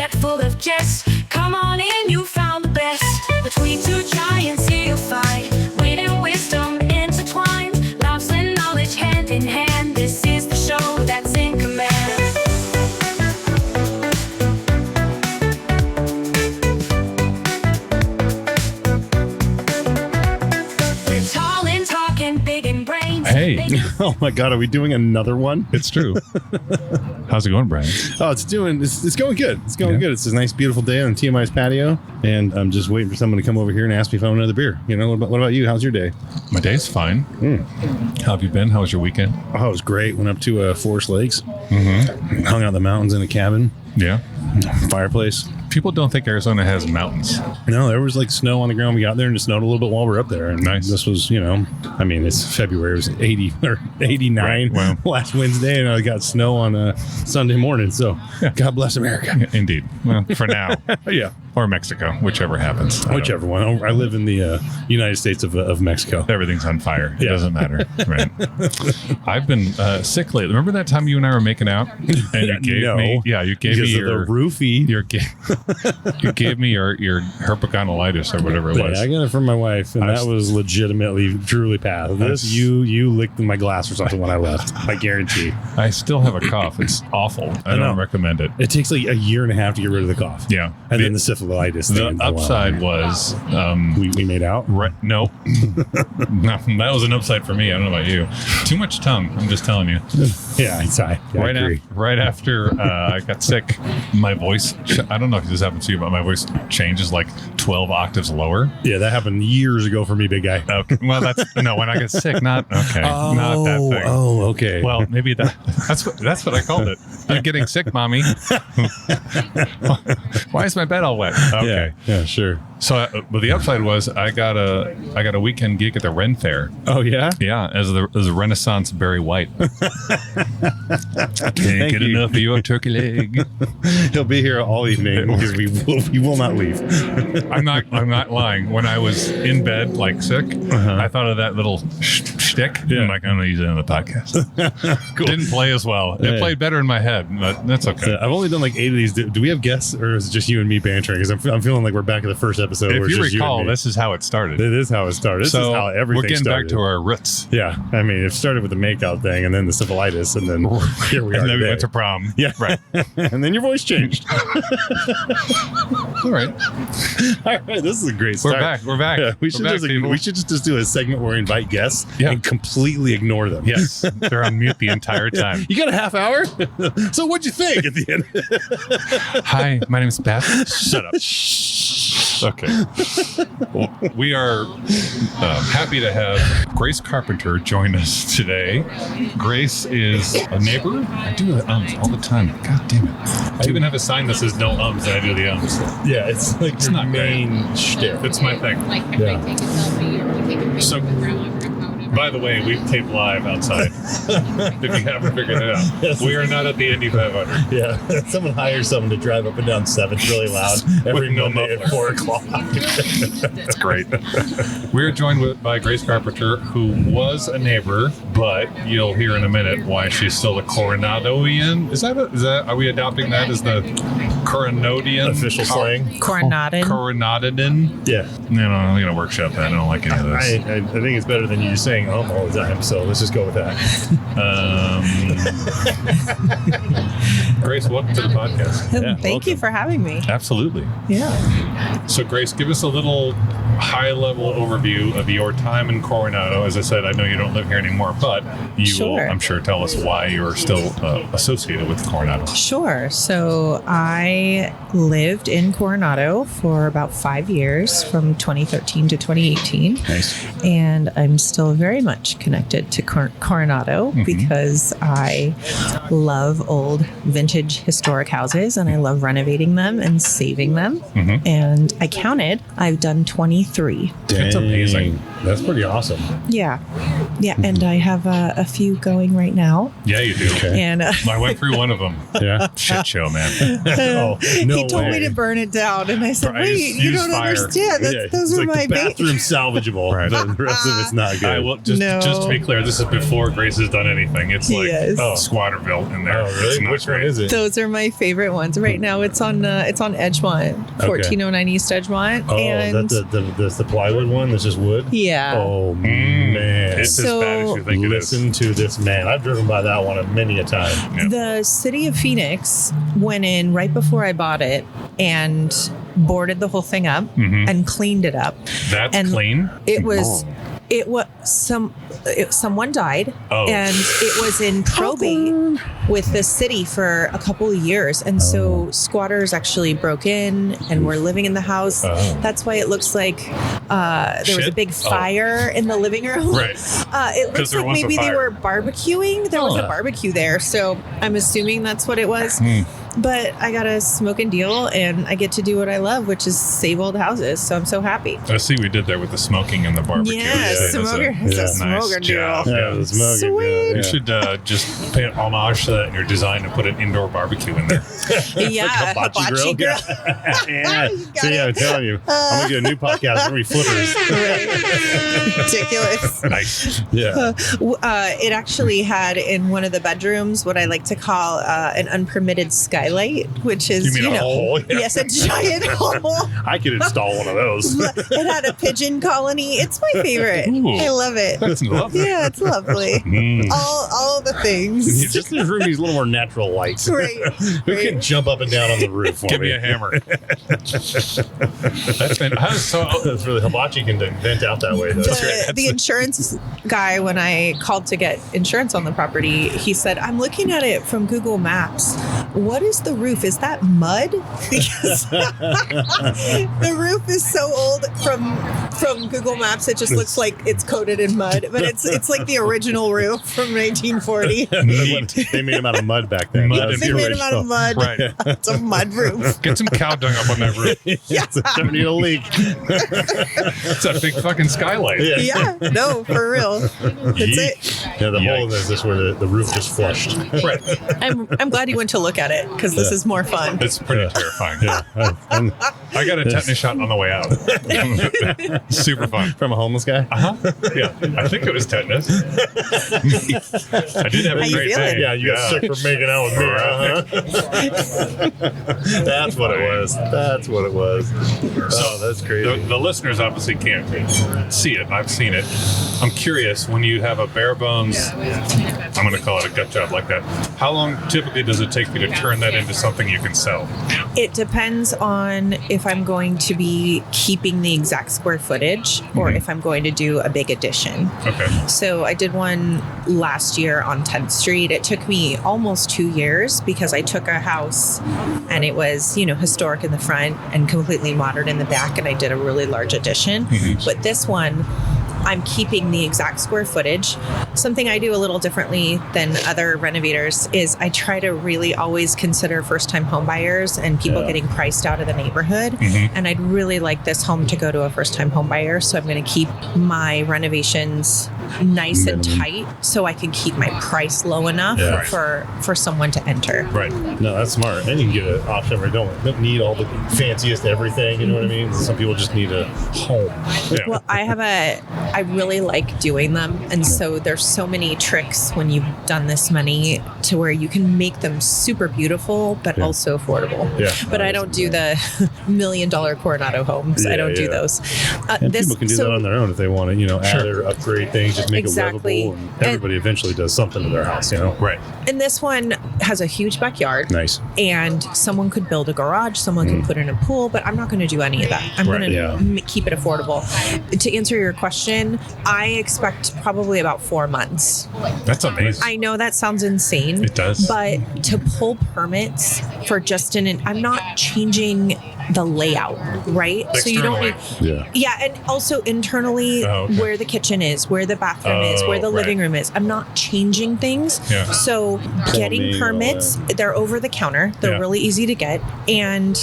yet full of jest. Come on in, you found the best. Between two giants here you'll find wit and wisdom intertwined, laughs and knowledge hand in hand. This is the show that's in command. They're tall and talking, big and brains. Hey. Oh my God, are we doing another one? It's true. How's it going, Brian? Oh, it's going good. It's going good. It's a nice, beautiful day on TMI's patio, and I'm just waiting for someone to come over here and ask me if I want another beer. You know, what about you? How's your day? My day's fine. How have you been? How was your weekend? Oh, it was great. Went up to Forest Lakes, hung out in the mountains in a cabin, Yeah. fireplace. People don't think Arizona has mountains. No, there was like snow on the ground. We got there and it snowed a little bit while we were up there. And Nice. This was, I mean, it's February. It was 80 or 89 Right, wow. last Wednesday, and I got snow on Sunday morning. So God bless America. Indeed. Well, for now. Yeah. Or Mexico, whichever happens. Whichever one. I live in the United States of Mexico. Everything's on fire. It Yeah. doesn't matter. Right. I've been sick lately. Remember that time you and I were making out? And you gave No. me, you gave me Because of your the roofie. you gave me your herpetocondylitis or whatever it was. Yeah, I got it from my wife, and that was legitimately, truly path. This, you licked in my glass or something when I left. I guarantee. I still have a cough. It's awful. I don't recommend it. It takes like a year and a half to get rid of the cough. Yeah. And then the syphilitis. The thing. upside was we made out. right. No, that was an upside for me. I don't know about you. Too much tongue. I'm just telling you. Yeah, I agree. Right after I got sick, my voice. I don't know if this happens to you, but my voice changes like 12 octaves lower. Yeah, that happened years ago for me, big guy. Okay. Well, when I get sick, not okay. Not that thing. Oh, okay. Well, maybe that's what I called it. I'm getting sick, mommy. Why is my bed all wet? Okay. Yeah, sure. So, but the upside was I got a weekend gig at the Ren Fair. Oh yeah. Yeah, as a Renaissance Barry White. Can't get enough of your turkey leg. He'll be here all evening because we will not leave. I'm not lying. When I was in bed, like sick, I thought of that little shtick. Yeah. I'm like, I'm gonna use it in the podcast. Cool. Didn't play as well. It played better in my head, but that's okay. I've only done like 8 of these. Do we have guests, or is it just you and me bantering? Because I'm feeling like we're back at the first episode. If where it's you just recall, you and me. this is how it started. It is how it started. This is how everything we're getting started. back to our roots. Yeah, I mean, it started with the makeout thing, and then the syphilitis, and then here we are. And then we today. went to prom. Yeah, Right. And then your voice changed. All right. All right, this is a great start. We're back. Yeah, we We're back, people. should just do a segment where we invite guests and completely ignore them. Yes. They're on mute the entire time. You got a half hour? So what'd you think at the end? Hi, my name is Beth. Shut up. Okay. Well, we are happy to have Grace Carpenter join us today. Grace is a neighbor. I do the ums all the time. God damn it. I even have a sign that says no ums and I do the ums. Yeah, it's like It's your not main shtick. It's my thing. Like if I take a selfie or we take a picture So- with grandma or grandpa, whatever. By the way, we've taped live outside. If you haven't figured it out. Yes. We are not at the Indy 500. Yeah, someone hires someone to drive up and down 7th really loud every With no Monday at 4 o'clock. That's great. We're joined by Grace Carpenter, who was a neighbor, but you'll hear in a minute why she's still a Coronadoian. Is that are we adopting that as the Coronadian Official slang. Coronadin. Coronadin? Yeah, I'm gonna workshop that. I don't like any of this. I think it's better than you just saying all the time. So let's just go with that. Grace, welcome to the podcast. Yeah, Thank you for having me. Absolutely. Yeah. So, Grace, give us a little high-level overview of your time in Coronado. As I said, I know you don't live here anymore, but you will, Sure. I'm sure, tell us why you're still associated with Coronado. Sure. So I lived in Coronado for about 5 years, from 2013 to 2018. Nice. And I'm still very much connected to Coronado because I love old vintage historic houses and I love renovating them and saving them. And I counted, I've done 23. That's amazing. That's pretty awesome. Yeah. And I have a few going right now. Yeah, you do. Okay. And I went through one of them. Yeah. Shit show, man. Oh, no he told way. me to burn it down, and I said, Right, "Wait, you use don't fire. understand. Yeah, Those it's are like my the bathroom salvageable. Right. The rest of it's not good. I will just No. to be clear, this is before Grace has done anything. It's like Yes. Squatterville in there. Oh, It's really? not Which one great. is it? Those are my favorite ones. Right now, it's on Edgemont, 1409 East Edgemont, Oh, and that's the plywood one. That's just wood. yeah. Oh man, It's as bad as you think it is. Listen to this man. I've driven by that one many a time. Yeah. The city of Phoenix went in right before I bought it and boarded the whole thing up and cleaned it up. That's And clean. It was someone died, Oh. and it was in probate with the city for a couple of years, and so squatters actually broke in and were living in the house. Oh. That's why it looks like there was a Shit? big fire in the living room. Right. It 'Cause looks there like was a maybe they fire. were barbecuing. There was a barbecue there, so I'm assuming that's what it was. But I got a smoking deal, and I get to do what I love, which is save old houses. So I'm so happy. I see we did that with the smoking and the barbecue. Yeah, That's smoker. It's a nice smoker deal. job. Yeah, the smoking. Sweet. You should just pay homage to that in your design and put an indoor barbecue in there. Yeah, hibachi grill. Yeah. You got See, it. I'm telling you, I'm gonna get a new podcast. We're gonna be flippers. Ridiculous. Nice. Yeah. It actually had in one of the bedrooms what I like to call an unpermitted skylight, which is You mean a hole? Yeah. Yes, a giant hole. I could install one of those. It had a pigeon colony. It's my favorite. Ooh. I love it. That's lovely. Yeah, it's lovely. All the things. Just in this room needs a little more natural light. Right. Who can jump up and down on the roof for Give me a hammer. That's been so. That's really hibachi can vent out that way though. The insurance guy, when I called to get insurance on the property, he said, "I'm looking at it from Google Maps. What is the roof? Is that mud?" Because the roof is so old from Google Maps, it just looks like it's coated in mud. But it's like the original roof from 1940. They made them out of mud back then. Mud That was and They the made them out of original. mud. Right. It's a mud roof. Get some cow dung up on that roof. Yeah, it's starting to need a leak. It's a big fucking skylight. Yeah. Yeah, no, for real. That's it. Yeah, the hole in Yikes. this is where the roof just flushed. Right. I'm glad you went to look at it because this is more fun. It's pretty terrifying. Yeah. I got a tetanus shot on the way out. Super fun. From a homeless guy? Yeah, I think it was tetanus. I did have How a you great feeling? day. Yeah, you got sick from making out with me. That's what it was. That's what it was. Oh, that's crazy. The listeners obviously can't see it. I've seen it. I'm curious, when you have a bare bones, I'm going to call it a gut job like that, how long typically does it take you to turn that into something you can sell? It depends on if I'm going to be keeping the exact square footage or if I'm going to do a big addition. Okay. So I did one last year on 10th Street. It took me almost 2 years because I took a house and it was, historic in the front and completely modern in the back, and I did a really large addition. But this one, I'm keeping the exact square footage. Something I do a little differently than other renovators is I try to really always consider first-time home buyers and people getting priced out of the neighborhood. And I'd really like this home to go to a first-time home buyer, so I'm going to keep my renovations nice and tight so I can keep my price low enough for someone to enter. Right. No, that's smart. And you can get an option where you don't need all the fanciest everything. You know what I mean? Some people just need a home. Yeah. Well, I really like doing them. And so there's so many tricks when you've done this many to where you can make them super beautiful, but also affordable. Yeah. But I don't do the $1 million Coronado homes. I don't do those. And people can do that on their own if they want to, add or upgrade things, just make Exactly. it livable. And everybody eventually does something to their house, Right. And this one has a huge backyard. Nice. And someone could build a garage, someone could put in a pool, but I'm not going to do any of that. I'm going to keep it affordable. To answer your question, I expect probably about 4 months. That's amazing. I know that sounds insane. It does. But to pull permits for just I'm not changing the layout, right? So you don't need, and also internally where the kitchen is, where the bathroom is, where the living room is. I'm not changing things. Yeah. So So getting Plumbing, permits, all they're over the counter. They're Yeah. really easy to get, and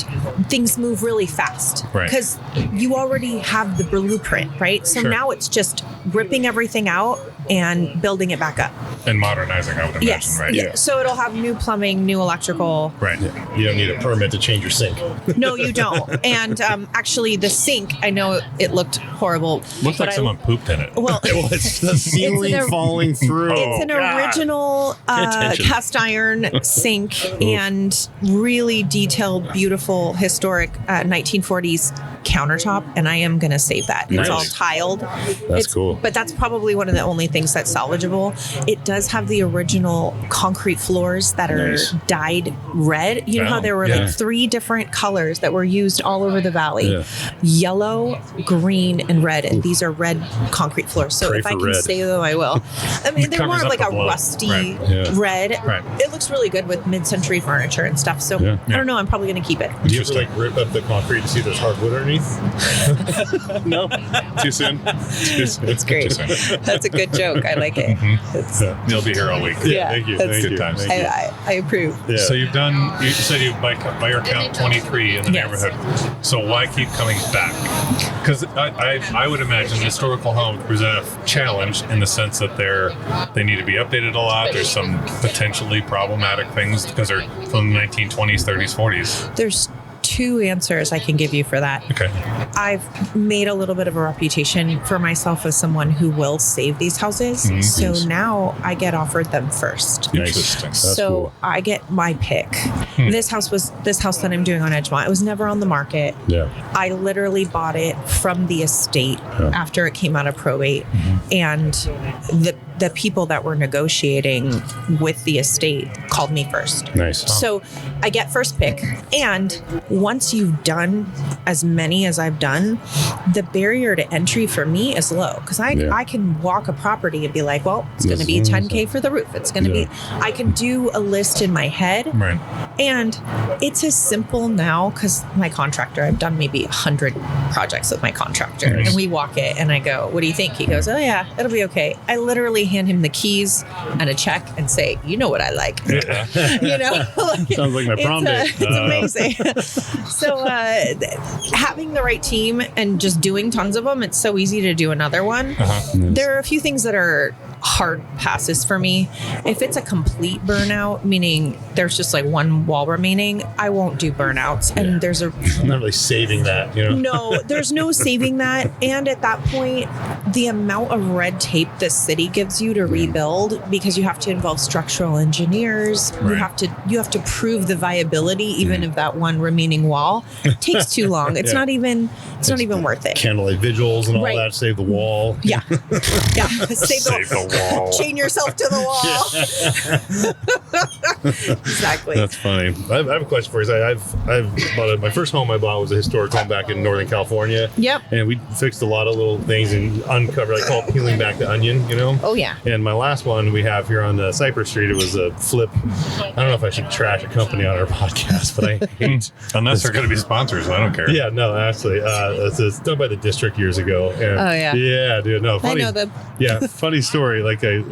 things move really fast Right. because you already have the blueprint, right? So Sure. now it's just ripping everything out and building it back up. And modernizing, I would imagine, Yes. right? Yeah. So it'll have new plumbing, new electrical. Right. You don't need a permit to change your sink. No, you don't. And actually, the sink, I know it looked horrible. Looks but like someone pooped in it. Well, Well, it's the ceiling It's an- falling through. it's an original attention. cast iron sink and really detailed, beautiful, historic 1940s countertop. And I am going to save that. Nice. It's all tiled. That's cool. But that's probably one of the only things that's salvageable. It does have the original concrete floors that are Nice. dyed red. You know how Oh, there were yeah. like 3 different colors that were used all over the valley: Yeah. yellow, green, and red. And these are red concrete floors. So Pray if I for can red. say them, I will. I mean, they're more Covers of up like the a blood. rusty Right. Yeah. red. Right. It looks really good with mid-century furniture and stuff. So Yeah. I don't know. I'm probably going to keep it. Do you ever like rip up the concrete to see if there's hardwood underneath? No, too soon. Too soon. It's great. That's a good joke. I like it. It's, You'll be here all week. Yeah, thank you. that's Thank good you. times. Thank you. I approve. Yeah. So you've done, you said you by your count 23 in the Yes. neighborhood. So why keep coming back? Because I would imagine historical homes present a challenge in the sense that they need to be updated a lot. There's some potentially problematic things because they're from the 1920s, 30s, 40s. There's 2 answers I can give you for that. Okay. I've made a little bit of a reputation for myself as someone who will save these houses. So now I get offered them first. Nice. Interesting. That's So cool. I get my pick. This house that I'm doing on Edgemont. It was never on the market. Yeah. I literally bought it from the estate after it came out of probate, and the people that were negotiating with the estate called me first. Nice. So I get first pick. And once you've done as many as I've done, the barrier to entry for me is low because I can walk a property and be like, well, it's going to be This is- $10K for the roof. It's going to be, I can do a list in my head. Right. And it's as simple now because my contractor, I've done maybe 100 projects with my contractor, Nice. and we walk it and I go, what do you think? He goes, oh yeah, it'll be okay. I literally hand him the keys and a check and say, you know what I like. You know, Sounds like my prom day. It's amazing. So having the right team and just doing tons of them, it's so easy to do another one. There are a few things that are hard passes for me. If it's a complete burnout, meaning there's just like one wall remaining, I won't do burnouts. And there's a I'm not really saving that, you know? no, there's no saving that. And at that point, the amount of red tape the city gives you to rebuild, because you have to involve structural engineers, Right. you have to prove the viability even of that one remaining wall. It takes too long. It's not even worth it. Candlelight vigils and all Right. that, save the wall. Yeah. Yeah. Save the wall. Chain yourself to the wall. Exactly. That's funny. I have a question for you. I've bought my first home I bought was a historic home back in Northern California. Yep. And we fixed a lot of little things and uncovered. I call it peeling back the onion, you know? Oh, yeah. And my last one we have here on Cypress Street, it was a flip. I don't know if I should trash a company on our podcast, but I hate. Unless they're going to be sponsors, I don't care. Yeah, no, actually, it's done by the district years ago. And Oh, yeah. Yeah, dude, no, funny. I know them. Yeah, funny story. Like they had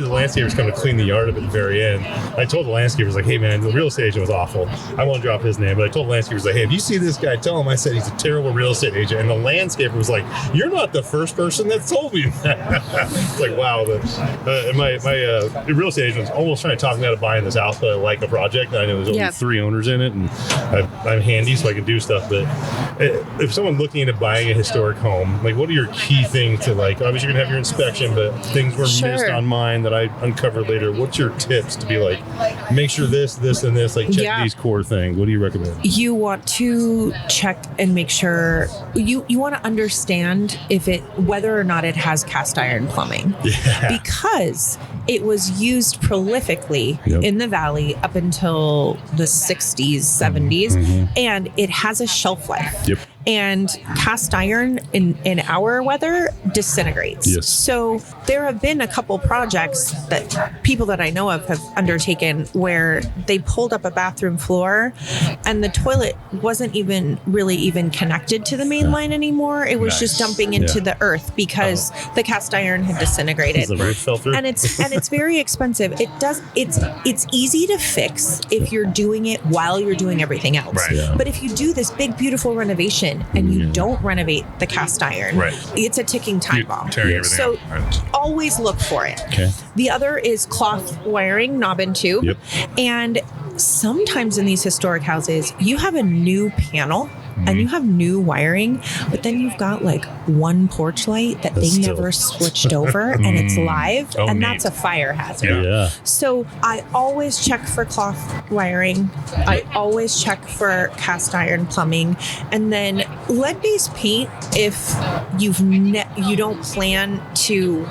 the landscapers come to clean the yard up at the very end. I told the landscapers like, "Hey man, the real estate agent was awful. I won't drop his name, but I told the landscapers like, hey, if you see this guy, tell him I said he's a terrible real estate agent." And the landscaper was like, "You're not the first person that told me that." It's like, wow. My real estate agent was almost trying to talk me out of buying this house, but I like the project. And I know there's only Yeah. 3 owners in it, and I'm handy, so I can do stuff. But if someone looking into buying a historic home, like, what are your key things to, like, obviously you're gonna have your inspection, but things were missed Sure. on mine that I uncovered later. What's your tips to be like, make sure this, and this, like, check Yeah. these core things? What do you recommend? You want to check and make sure you want to understand whether or not it has cast iron plumbing. Yeah. Because it was used prolifically Yep. in the valley up until the 60s, 70s, and it has a shelf life. Yep. And cast iron in our weather disintegrates. Yes. So there have been a couple projects that people that I know of have undertaken where they pulled up a bathroom floor and the toilet wasn't even connected to the main line anymore. It was just dumping into the earth because the cast iron had disintegrated. The roof fell through. And it's very expensive. It's easy to fix if you're doing it while you're doing everything else. Right. Yeah. But if you do this big beautiful renovation and you don't renovate the cast iron, it's a ticking time bomb. Tearing everything So up. Right. always look for it. Okay. The other is cloth wiring, knob and tube. Yep. And sometimes in these historic houses, you have a new panel and you have new wiring, but then you've got like one porch light that they never switched over and it's live, and that's a fire hazard. Yeah. So I always check for cloth wiring. I always check for cast iron plumbing, and then lead-based paint. If you don't plan to,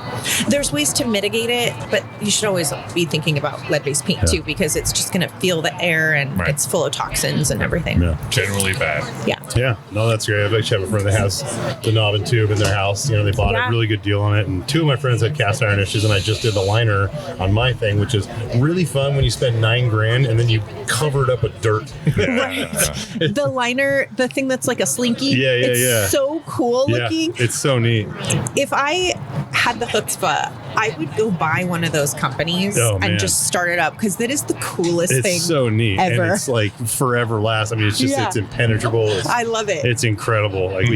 there's ways to mitigate it, but you should always be thinking about lead-based paint too, because it's just going to feel the air and it's full of toxins and everything. Yeah. Generally bad. Yeah. Yeah, no, that's great. I've actually have a friend that has the knob and tube in their house. You know, they bought a really good deal on it. And two of my friends had cast iron issues, and I just did the liner on my thing, which is really fun when you spend $9,000 and then you cover it up with dirt. Right. The liner, the thing that's like a slinky. It's so cool looking. It's so neat. If I had the chutzpah, I would go buy one of those companies and just start it up, because that is the coolest thing. It's so neat. Ever. And it's like forever last. I mean, it's just, it's impenetrable. I love it. It's incredible. Like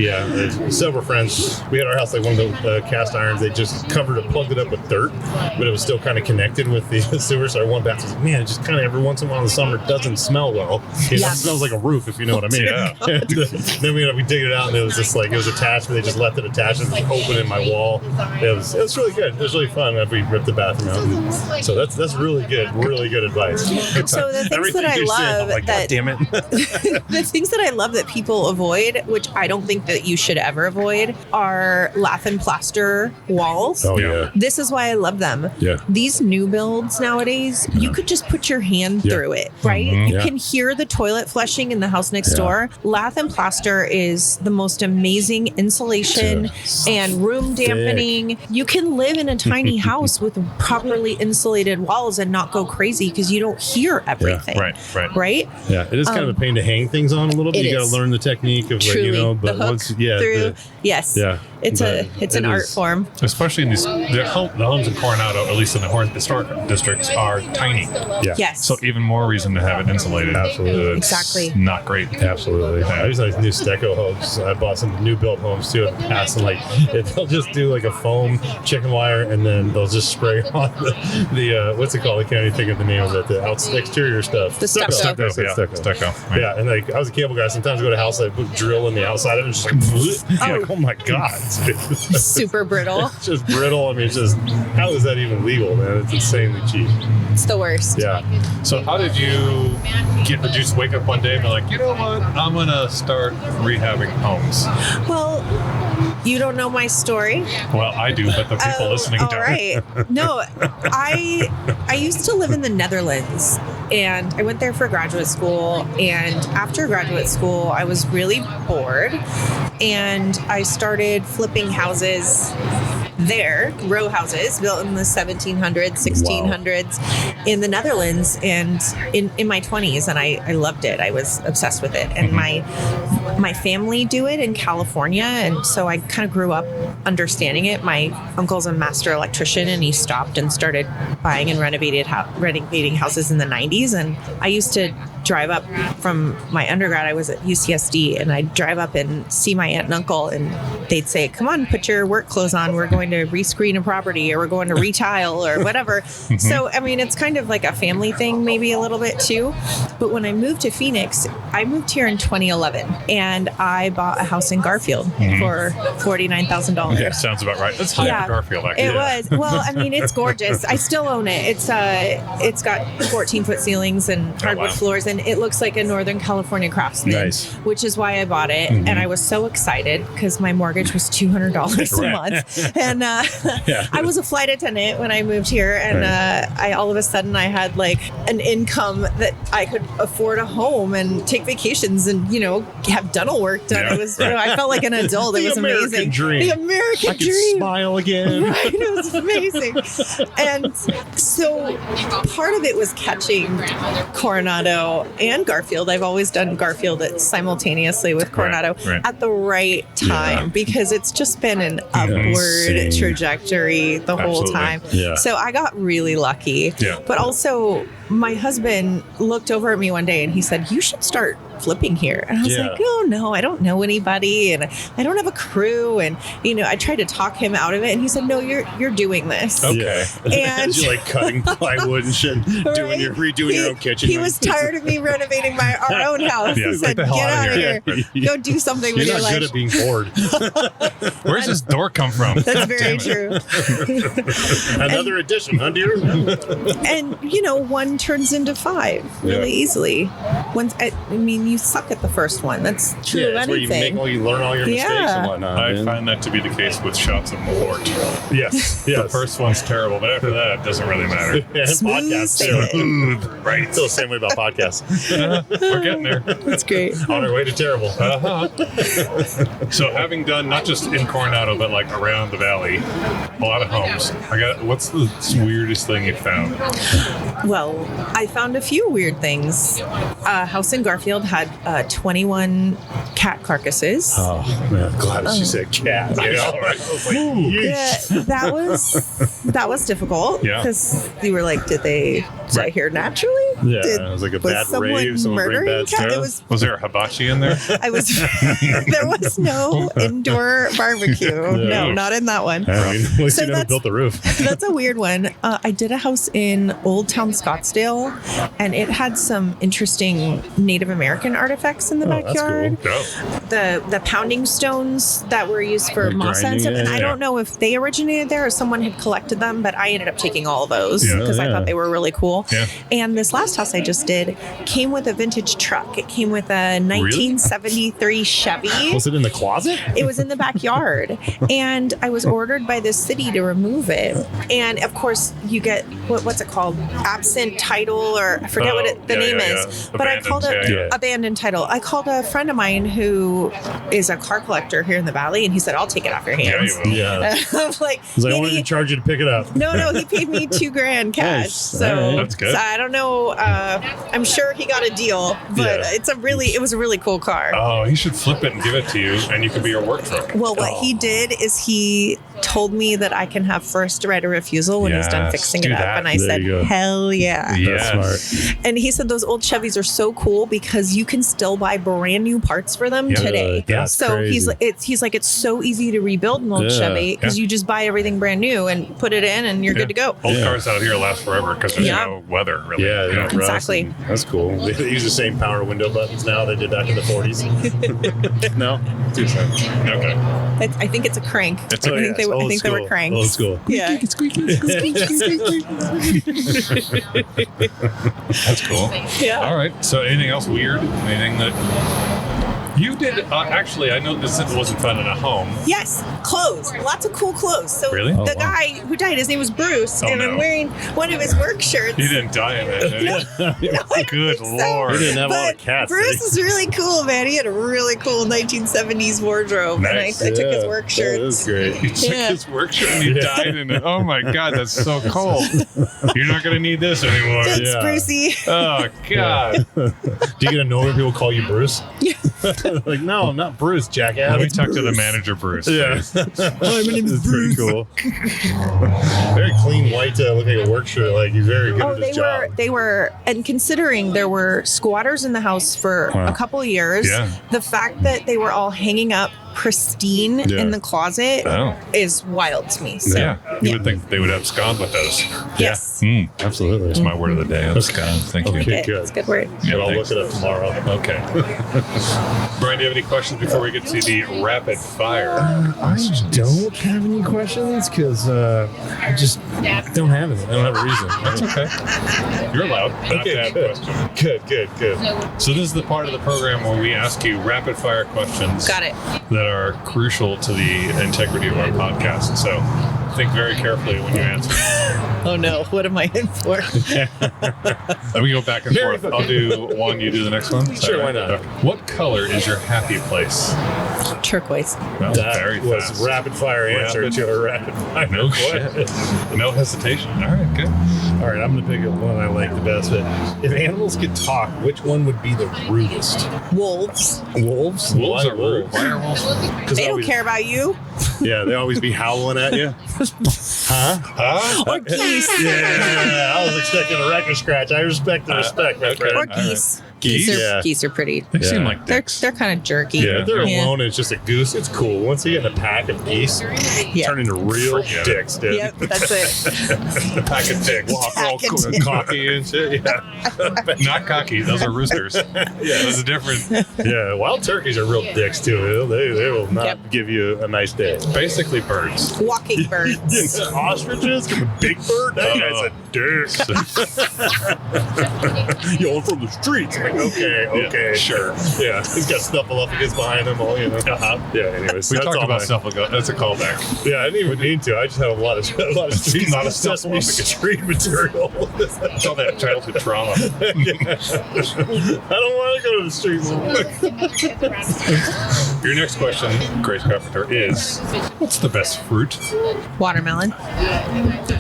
several friends, we had our house, like one of the cast irons, they just plugged it up with dirt, but it was still kind of connected with the sewer. So our one bath was like, man, it just kind of every once in a while in the summer doesn't smell well. It smells like a roof, if you know what I mean. And then we dig it out, and it was just like, it was attached, but they just left it attached and open in my wall. It was really good. It was really fun after we ripped the bathroom out. And so that's really good advice. So the things that I love like, that, God damn it. the things that I love that people avoid, which I don't think that you should ever avoid, are lath and plaster walls. Oh yeah. This is why I love them. Yeah. These new builds nowadays, you could just put your hand through it, right? You can hear the toilet flushing in the house next door. Lath and plaster is the most amazing insulation and room dampening. You can live in a tiny house with properly insulated walls and not go crazy because you don't hear everything. Right? Yeah, it is kind of a pain to hang things on a little bit. You got to learn the technique of, truly, like, you know, but the hook once, through. Yes. Yeah. It's an art form. Especially in the homes in Coronado, at least in the historic districts, are tiny. Yeah. Yes. So even more reason to have it insulated. Absolutely. It's Exactly. not great. Absolutely. I use these new Steco homes. I bought some new built homes too in the past, and they'll just do like a foam chicken wire, and then they'll just spray on the what's it called? I can't even think of the name of it. The exterior stuff. The stucco. Stucco. Right. Yeah, and like I was a cable guy. Sometimes I go to a house, I put drill in the outside of it, and just like, like, oh my god, Super brittle. It's just brittle. I mean, it's just, how is that even legal, man? It's insanely cheap. It's the worst. Yeah. So how did you just wake up one day and be like, you know what, I'm gonna start rehabbing homes? Well, you don't know my story. Well, I do, but the people listening don't. All right. No, I used to live in the Netherlands, and I went there for graduate school. And after graduate school, I was really bored, and I started flipping houses there, row houses built in the 1700s, 1600s in the Netherlands, and in my 20s, and I loved it. I was obsessed with it. And my family do it in California, and so I kind of grew up understanding it. My uncle's a master electrician, and he stopped and started buying and renovating houses in the 90s. And I used to drive up from my undergrad. I was at UCSD, and I'd drive up and see my aunt and uncle, and they'd say, come on, put your work clothes on. We're going to rescreen a property, or we're going to retile, or whatever. So, I mean, it's kind of like a family thing, maybe a little bit too. But when I moved to Phoenix, I moved here in 2011, and I bought a house in Garfield for $49,000. Yeah, sounds about right. That's high for Garfield, actually. It was. Well, I mean, it's gorgeous. I still own it. It's got 14-foot ceilings and hardwood floors. and it looks like a Northern California Craftsman, Nice. which is why I bought it. And I was so excited because my mortgage was $200 a Right. month. And I was a flight attendant when I moved here. And I all of a sudden I had like an income that I could afford a home and take vacations and, you know, have dental work done. Yeah, It was, you know, I felt like an adult. It The was American amazing. dream. The American I can dream. smile again. Right, it was amazing. And so part of it was catching Coronado and Garfield. I've always done Garfield simultaneously with Coronado right. at the right time because it's just been an upward Insane. trajectory the whole Absolutely. time. Yeah. So I got really lucky. Yeah. But also my husband looked over at me one day and he said, "You should start flipping here." And I was Yeah. like, "Oh no, I don't know anybody and I don't have a crew." And you know, I tried to talk him out of it and he said, "No, you're doing this." Okay. And You're like cutting plywood and shit, redoing your own kitchen. He was tired of me renovating our own house. Yeah, He get said, the hell "Get out out of of here." here. Go do something You're with your not good life." at being bored. Where's this door come from? That's very true. Another addition, huh, dear? And you know, one turns into five really easily. I mean, you suck at the first one. That's true of that's where you anything. you learn all your mistakes Yeah. and whatnot. I man. find that to be the case with shots of Malort. Yes, The yes. first one's terrible, but after that, it doesn't really matter. Yeah, and Smooth podcasts too. sailing. Right. Feel the same way about podcasts. We're getting there. That's great. On our way to terrible. So having done not just in Coronado, but like around the valley, a lot of homes. What's the weirdest thing you found? Well, I found a few weird things. A house in Garfield had 21 cat carcasses. Oh, man. Glad she said cat. You know? I was like, yeesh. Yeah, that was difficult Yeah. because you were like, did I hear naturally? Yeah, it was like a bad someone rave, someone bring murdering bad cat? stuff. It was. Was there a hibachi in there? I was. There was no indoor barbecue. No, Oof. not in that one. I mean, at least So you never that's- built the roof. That's a weird one. I did a house in Old Town Scottsdale, and it had some interesting Native American artifacts in the Oh, that's backyard. cool. No. The pounding stones that were used for Like moss grinding and stuff. it, And I yeah. don't know if they originated there or someone had collected them, but I ended up taking all of those Yeah. because I Yeah. thought they were really cool. Yeah. And this last house I just did came with a vintage truck. It came with a 1973 Chevy. Was it in the closet? It was in the backyard, and I was ordered by the city to remove it. And of course, you get what's it called? Absent title, or I forget what the name is. But I called it abandoned title. I called a friend of mine who is a car collector here in the valley, and he said, "I'll take it off your Yeah, hands." you will. Yeah. I'm like, Because I maybe- wanted to charge you to pick it up. no, he paid me $2,000 cash. Nice. So, All right. That's good. so I don't know. I'm sure he got a deal, but Yeah. it was a really cool car. Oh, he should flip it and give it to you, and you could be your work truck. Well, what he did is he told me that I can have first right of refusal when he's done Yes, fixing do it up. that. And I There said, you go. hell yeah. Yes. That's smart. And he said those old Chevys are so cool because you can still buy brand new parts for them today. that's So crazy. he's like, it's so easy to rebuild an old Yeah. Chevy because Yeah. you just buy everything brand new and put it in and you're good to go. Old Yeah. cars out here last forever because there's Yeah. no weather, really. Yeah, they don't rust, Exactly. and That's cool. They use the same power window buttons now they did back in the 40s. No? Too soon. Okay. I think it's a crank. It's I think they were Old cranks. school. Yeah. That's cool. Yeah. All right. So, anything else weird? Anything that you did? Actually, I know this wasn't found in a home. Yes, clothes. Lots of cool clothes. So Really? the Oh, wow. guy who died, his name was Bruce, Oh, and no. I'm wearing one of his work shirts. He didn't die in it, did he? No, I don't Good think so. Lord. He didn't have a lot But of cats. Bruce did he? is really cool, man. He had a really cool 1970s wardrobe, Nice. and I took his Yeah, work That shirts. is great. He took Yeah. his work shirt and he died in it. Oh my God, that's so cold. You're not going to need this anymore. Thanks, Yeah. Brucey. Oh God. Do you get annoyed when people call you Bruce? Like, no, I'm not Bruce, jackass. Let me talk to the manager, Bruce. Yeah. Hi, my name is It's pretty Bruce. cool. Very clean white, look like a work shirt. Like, he's very good Oh, at his job. they were, and considering there were squatters in the house for Wow. a couple of years, Yeah. the fact that they were all hanging up pristine Yeah. in the closet Oh. is wild to me. So, Yeah. You would think they would abscond with those. yes. Absolutely. That's my word of the day. Abscond. Thank you. Okay. Okay, good. it's a good word. Yeah, But I'll thanks. look it up tomorrow. Okay. Brian, do you have any questions before we get to the rapid fire? I don't have any questions because I just don't have any. I don't have a reason. That's okay. You're allowed not to have good. questions. Good. So this is the part of the program where we ask you rapid fire questions Got it. that are crucial to the integrity of our podcast. So think very carefully when you answer. Oh no, what am I in for? Let me go back and forth. I'll do one, you do the next one. Is that Sure, right? why not? Okay. What color is your happy place? Turquoise. Well, That very was fast. rapid fire answer Rapid- to a rapid fire. No question. shit. No hesitation. All right, good. All right, I'm going to pick up one I like the best. But if animals could talk, which one would be the rudest? Wolves. Wolves? Wolves Why are rude. Why are wolves? They don't care about you. Yeah, they always be howling at you. Huh? Or geese. Yeah, I was expecting a record scratch. I respect the respect, my okay. friend. Or geese. Geese, yeah. Geese are pretty. They seem Yeah. like They're dicks. kind of jerky. Yeah, if they're Yeah. alone and it's just a goose, it's cool. Once you get in a pack of geese, Yeah. turn into real Forget it. dicks, dude. Yep, that's it. A pack of dicks. Walk all Pack of dicks. cocky and shit. Yeah. Not cocky. Those are roosters. Yeah, those are different. Yeah, wild turkeys are real dicks too. They will not Yep. give you a nice day. Basically birds. Walking birds. Yeah, ostriches, a big bird. That guy's a dick. Yo, I'm from the streets. I'm like, okay, sure. Yeah, he's got Snuffle up against behind him. All you know. Yeah. Anyways, We that's talked all about my- stuff ago. That's a callback. Yeah, I didn't even need to. I just had a lot of street, Not a Sesame Snuffleupagus. Street material. It's all that childhood trauma. I don't want to go to the street. Your next question, Grace Carpenter, is what's the best fruit? Watermelon.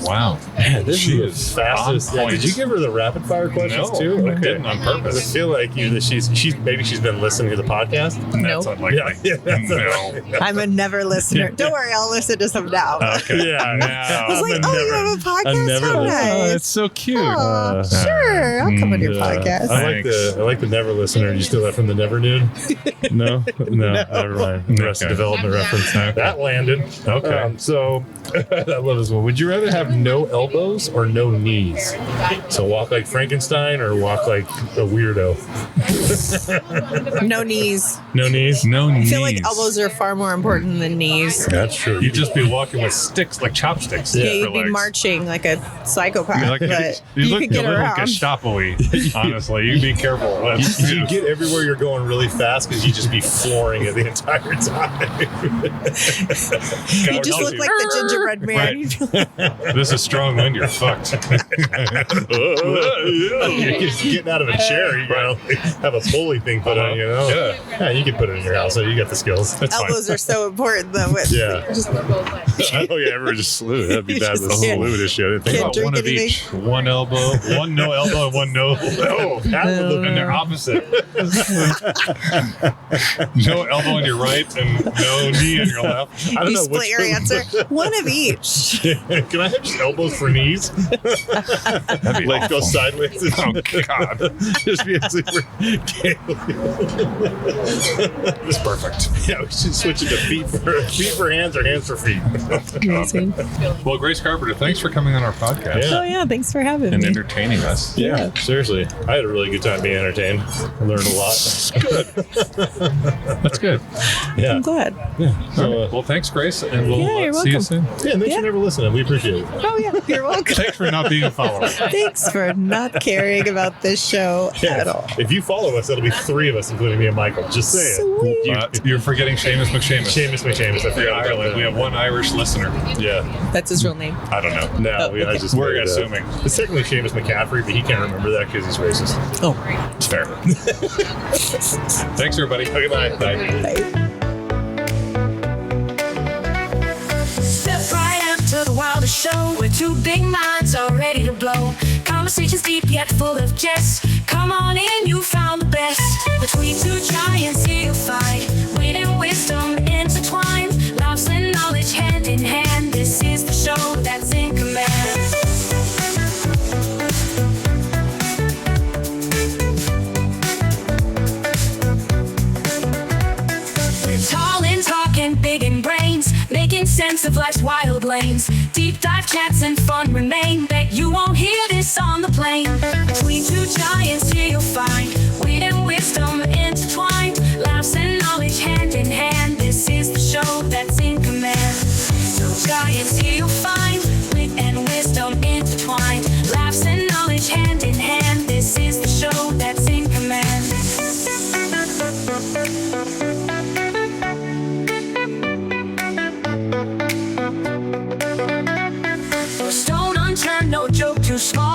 Wow. Man, this She is is the fastest. on Yeah, point. did you give her the rapid fire questions No, too? I didn't on purpose. I feel like she's been listening to the podcast. That's Nope. unlikely. Yeah, that's No. I'm a never listener. Don't worry, I'll listen to some now. Okay. Yeah, Now. I was like, oh, you have a podcast? never How listener. nice. it's so cute. Oh, sure. I'll come on your podcast. I like the never listener. You steal that from the Never Nude? No, never mind. Arrested Okay. Development reference. Okay. That landed. Okay. So I love this one. Would you rather have no elbows or no knees? So walk like Frankenstein or walk like a weirdo? No knees. No knees. No I knees. feel like elbows are far more important than knees. That's true. You'd just be walking with sticks, like chopsticks. Yeah, for you'd be legs. marching like a psychopath, You're like, but you you look, could get you look like around. Gestapo-y, honestly. You be careful. That's, You get everywhere you're going really fast because you just be flooring it the entire time. You just look like the gingerbread man. Right. This is strong wind. You're fucked. You're just getting out of a chair. You gotta have a pulley thing put on, you know? Yeah. You can put it in your house. So you got the skills. That's fine. Elbows are so important, though. With Yeah. just Oh, yeah, everyone just slew. That'd be You bad. just The can't- slew this shit. Think Can't about drink one of anything. each. One elbow, one no elbow, and one no. Oh, that would look And they're opposite. No elbow on your right and no knee on your left. I don't you know split which your answer. One of each. Can I have just elbows for knees? That'd be Like go awful. sideways. Oh, God. Just be super. It's perfect. Yeah, we should switch it to feet for hands or hands for feet. Amazing. Well, Grace Carpenter, thanks for coming on our podcast Yeah. Oh yeah, thanks for having and me. entertaining us. Yeah, seriously. I had a really good time being entertained. I learned a lot. That's good. Yeah. I'm glad. So, Well, thanks, Grace, and we'll Yeah, you're see you welcome. soon. yeah, thanks Yeah. for never listening. We appreciate it. Oh yeah, you're welcome. Thanks for not being a follower. Thanks for not caring about this show at all. If you follow us, that'll be 3 of us, including me and Michael. Just saying. Sweet. You're forgetting Seamus McShamus. Seamus McShamus. I In forgot about Ireland, that. we have one Irish listener. Yeah. That's his real name. I don't know. No, Oh, I okay. just We're made, assuming. It's technically Seamus McCaffrey, but he can't remember that because he's racist. Oh, It's fair. Thanks, everybody. Okay, bye. Bye. bye. Step right up to the wildest show where two big minds are ready to blow. Conversations deep yet full of jest. Come on in, you found the best. Between two giants here you'll find wit and wisdom intertwined. Laughs and knowledge hand in hand. This is the show that's in command. Tall and talking big in brains, making sense of life's wild lanes. Deep dive chats and fun remain. Bet you won't hear this on the plane. Between two giants here you'll find wit and wisdom intertwined. Laughs and knowledge hand in hand. This is the show that's in command. Two giants here you'll find wit and wisdom intertwined. Laughs and knowledge hand in hand. This is the show that's in command. No stone unturned, no joke too small.